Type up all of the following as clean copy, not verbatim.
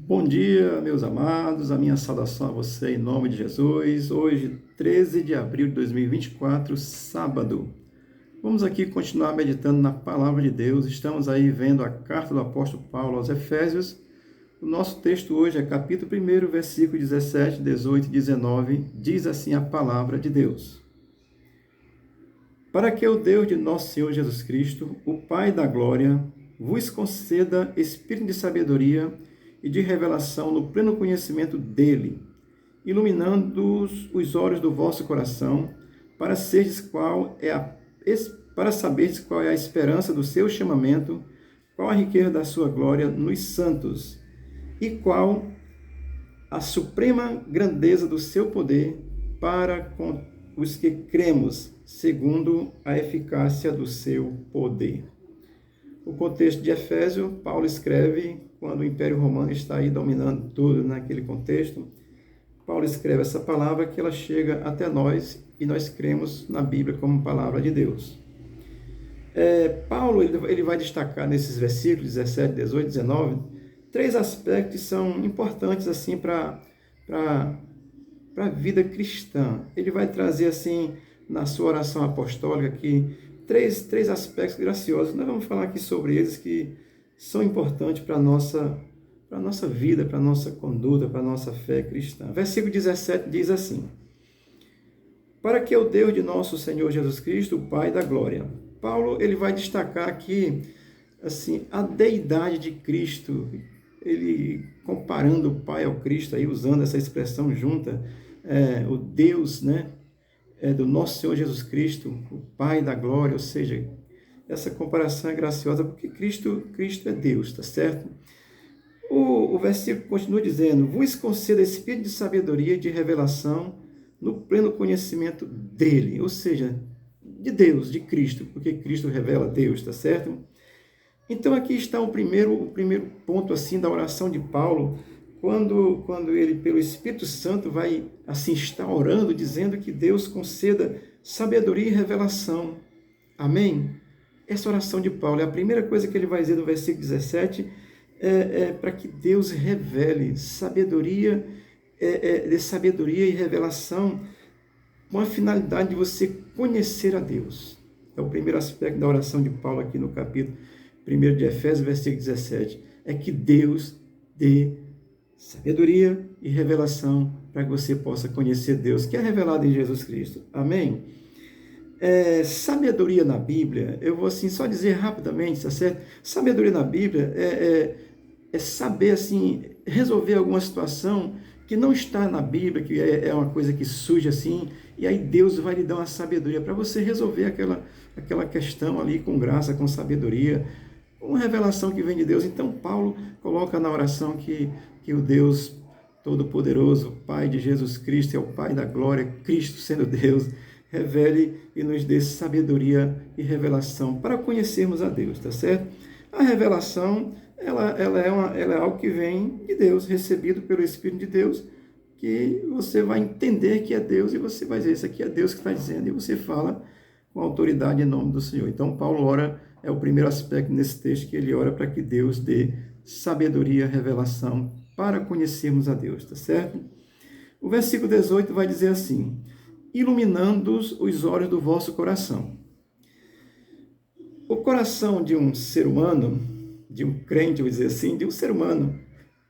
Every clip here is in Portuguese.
Bom dia, meus amados, a minha saudação a você em nome de Jesus. Hoje, 13 de abril de 2024, sábado. Vamos aqui continuar meditando na palavra de Deus. Estamos aí vendo a carta do apóstolo Paulo aos Efésios. O nosso texto hoje é capítulo 1, versículo 17, 18 e 19. Diz assim a palavra de Deus: Para que o Deus de nosso Senhor Jesus Cristo, o Pai da glória, vos conceda espírito de sabedoria e de revelação no pleno conhecimento dele, iluminando os olhos do vosso coração, para saberdes qual é a esperança do seu chamamento, qual a riqueza da sua glória nos santos, e qual a suprema grandeza do seu poder para com os que cremos, segundo a eficácia do seu poder. O contexto de Efésio, Paulo escreve quando o Império Romano está aí dominando tudo naquele contexto. Paulo escreve essa palavra que ela chega até nós e nós cremos na Bíblia como palavra de Deus. Paulo ele vai destacar nesses versículos 17, 18, 19, três aspectos que são importantes assim para a vida cristã. Ele vai trazer assim na sua oração apostólica aqui três aspectos graciosos. Nós vamos falar aqui sobre eles que são importantes para a nossa vida, para a nossa conduta, para a nossa fé cristã. Versículo 17 diz assim: Para que o Deus de nosso Senhor Jesus Cristo, o Pai da glória. Paulo ele vai destacar aqui assim a deidade de Cristo, ele comparando o Pai ao Cristo, aí usando essa expressão junta, o Deus, né, do nosso Senhor Jesus Cristo, o Pai da glória, ou seja, essa comparação é graciosa porque Cristo é Deus, tá certo? O versículo continua dizendo: vos conceda espírito de sabedoria e de revelação no pleno conhecimento dele, ou seja, de Deus, de Cristo, porque Cristo revela Deus, tá certo? Então aqui está o primeiro ponto assim da oração de Paulo, quando ele, pelo Espírito Santo, vai assim estar orando, dizendo que Deus conceda sabedoria e revelação. Amém? Essa oração de Paulo é a primeira coisa que ele vai dizer no versículo 17, para que Deus revele sabedoria, de sabedoria e revelação, com a finalidade de você conhecer a Deus. É o primeiro aspecto da oração de Paulo aqui no capítulo 1 de Efésios, versículo 17. É que Deus dê sabedoria e revelação para que você possa conhecer Deus, que é revelado em Jesus Cristo. Amém? Sabedoria na Bíblia, eu vou assim só dizer rapidamente, tá certo? Sabedoria na Bíblia é saber assim resolver alguma situação que não está na Bíblia, que é uma coisa que surge assim, e aí Deus vai lhe dar uma sabedoria para você resolver aquela questão ali com graça, com sabedoria, uma revelação que vem de Deus. Então Paulo coloca na oração que o Deus Todo-Poderoso, Pai de Jesus Cristo, é o Pai da glória, Cristo sendo Deus, revele e nos dê sabedoria e revelação para conhecermos a Deus, tá certo? A revelação, ela é algo que vem de Deus, recebido pelo Espírito de Deus, que você vai entender que é Deus e você vai dizer, isso aqui é Deus que está dizendo, e você fala com autoridade em nome do Senhor. Então Paulo ora, é o primeiro aspecto nesse texto, que ele ora para que Deus dê sabedoria, revelação, para conhecermos a Deus, tá certo? O versículo 18 vai dizer assim: iluminando os olhos do vosso coração. O coração de um ser humano, de um crente, vou dizer assim, de um ser humano,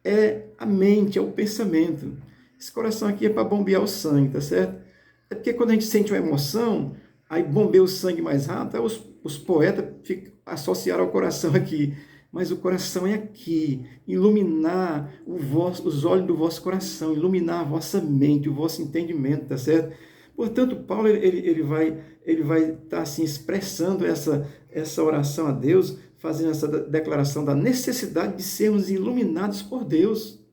é a mente, é o pensamento. Esse coração aqui é para bombear o sangue, tá certo? É porque quando a gente sente uma emoção, aí bombeia o sangue mais rápido, aí os poetas associaram ao coração aqui. Mas o coração é aqui, iluminar os olhos do vosso coração, iluminar a vossa mente, o vosso entendimento, tá certo? Portanto, Paulo ele vai estar assim expressando essa oração a Deus, fazendo essa declaração da necessidade de sermos iluminados por Deus.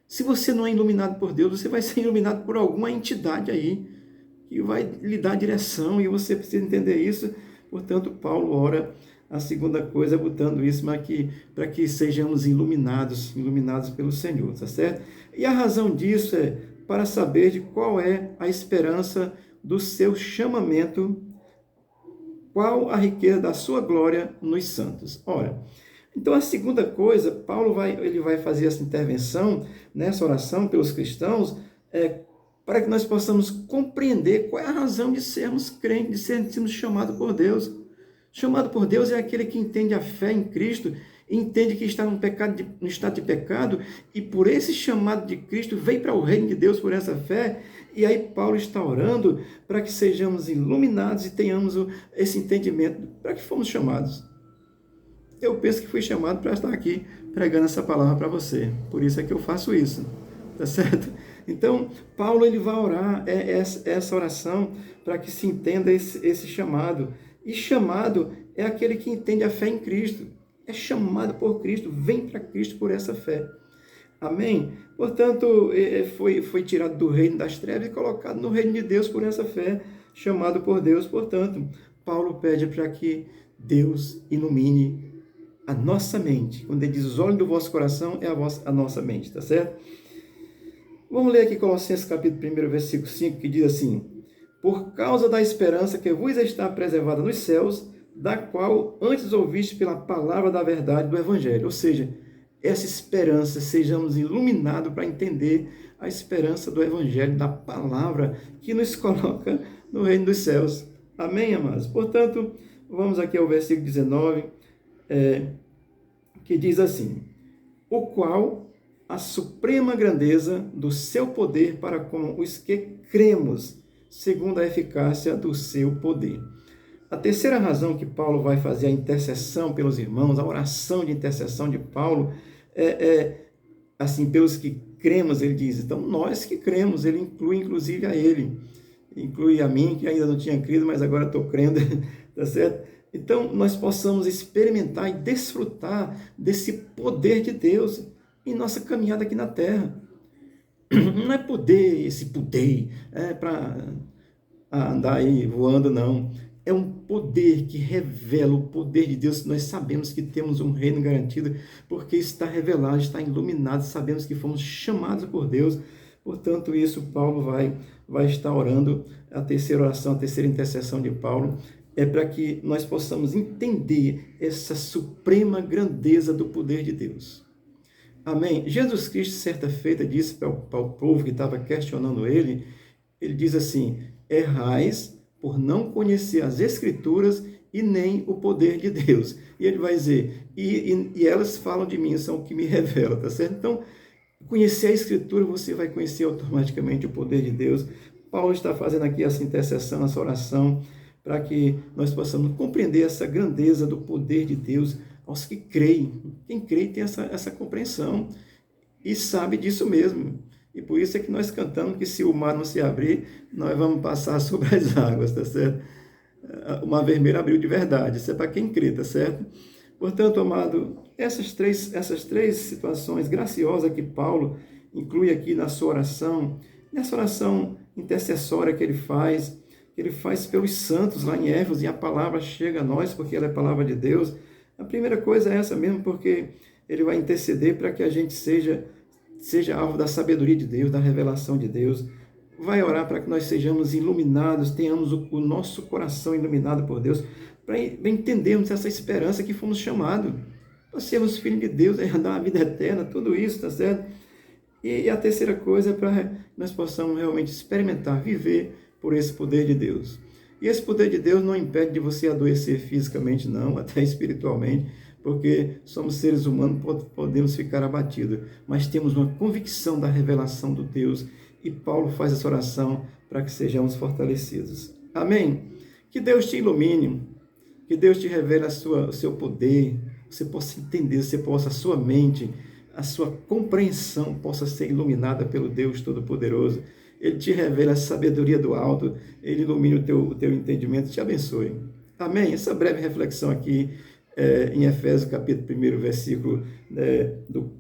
Se você não é iluminado por Deus, você vai ser iluminado por alguma entidade aí, que vai lhe dar direção, e você precisa entender isso. Portanto, Paulo ora a segunda coisa, botando isso, mas para que sejamos iluminados pelo Senhor, tá certo? E a razão disso é para saber de qual é a esperança do seu chamamento, qual a riqueza da sua glória nos santos. Ora, Então, a segunda coisa, ele vai fazer essa intervenção nessa oração pelos cristãos, para que nós possamos compreender qual é a razão de sermos crentes, de sermos chamados por Deus. Chamado por Deus é aquele que entende a fé em Cristo, entende que está no estado de pecado, e por esse chamado de Cristo veio para o reino de Deus por essa fé. E aí Paulo está orando para que sejamos iluminados e tenhamos esse entendimento para que fomos chamados. Eu penso que fui chamado para estar aqui pregando essa palavra para você. Por isso é que eu faço isso. Tá certo? Então, Paulo ele vai orar essa oração para que se entenda esse chamado. E chamado é aquele que entende a fé em Cristo. É chamado por Cristo, vem para Cristo por essa fé. Amém? Portanto, foi tirado do reino das trevas e colocado no reino de Deus por essa fé, chamado por Deus. Portanto, Paulo pede para que Deus ilumine a nossa mente. Quando ele diz os olhos do vosso coração, é a nossa mente, tá certo? Vamos ler aqui Colossenses capítulo 1, versículo 5, que diz assim: por causa da esperança que vos está preservada nos céus, da qual antes ouviste pela palavra da verdade do Evangelho. Ou seja, essa esperança, sejamos iluminados para entender a esperança do Evangelho, da palavra que nos coloca no reino dos céus. Amém, amados? Portanto, vamos aqui ao versículo 19, que diz assim: o qual a suprema grandeza do seu poder para com os que cremos, segundo a eficácia do seu poder. A terceira razão que Paulo vai fazer a intercessão pelos irmãos, a oração de intercessão de Paulo, assim, pelos que cremos, ele diz. Então, nós que cremos, ele inclui inclusive a ele, inclui a mim, que ainda não tinha crido, mas agora estou crendo, tá certo? Então, nós possamos experimentar e desfrutar desse poder de Deus em nossa caminhada aqui na Terra. Não é esse poder, para andar aí voando, não. É um poder que revela o poder de Deus. Nós sabemos que temos um reino garantido, porque está revelado, está iluminado, sabemos que fomos chamados por Deus. Portanto, isso Paulo vai estar orando, a terceira oração, a terceira intercessão de Paulo, é para que nós possamos entender essa suprema grandeza do poder de Deus. Amém? Jesus Cristo, certa feita, disse para o povo que estava questionando ele diz assim: errais por não conhecer as Escrituras e nem o poder de Deus. E ele vai dizer, e elas falam de mim, são o que me revela, tá certo? Então, conhecer a Escritura, você vai conhecer automaticamente o poder de Deus. Paulo está fazendo aqui essa intercessão, essa oração, para que nós possamos compreender essa grandeza do poder de Deus aos que creem. Quem crê tem essa compreensão e sabe disso mesmo. E por isso é que nós cantamos que se o mar não se abrir, nós vamos passar sobre as águas, tá certo? O mar vermelho abriu de verdade, isso é para quem crê, tá certo? Portanto, amado, essas três situações graciosas que Paulo inclui aqui na sua oração, nessa oração intercessória que ele faz pelos santos lá em Éfeso, e a palavra chega a nós, porque ela é a palavra de Deus. A primeira coisa é essa mesmo, porque ele vai interceder para que a gente seja alvo da sabedoria de Deus, da revelação de Deus. Vai orar para que nós sejamos iluminados, tenhamos o nosso coração iluminado por Deus, para entendermos essa esperança que fomos chamados, para sermos filhos de Deus, dar uma vida eterna, tudo isso, tá certo? E a terceira coisa é para que nós possamos realmente experimentar, viver por esse poder de Deus. E esse poder de Deus não impede de você adoecer fisicamente, não, até espiritualmente, porque somos seres humanos, podemos ficar abatidos, mas temos uma convicção da revelação do Deus, e Paulo faz essa oração para que sejamos fortalecidos. Amém? Que Deus te ilumine, que Deus te revele o seu poder, você possa entender, a sua mente, a sua compreensão possa ser iluminada pelo Deus Todo-Poderoso. Ele te revela a sabedoria do alto, ele ilumina o teu entendimento e te abençoe. Amém? Essa breve reflexão aqui em Efésios capítulo 1, versículo do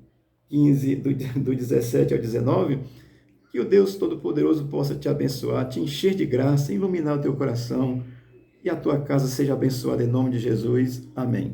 15, do 17 ao 19, que o Deus Todo-Poderoso possa te abençoar, te encher de graça, iluminar o teu coração, e a tua casa seja abençoada em nome de Jesus. Amém.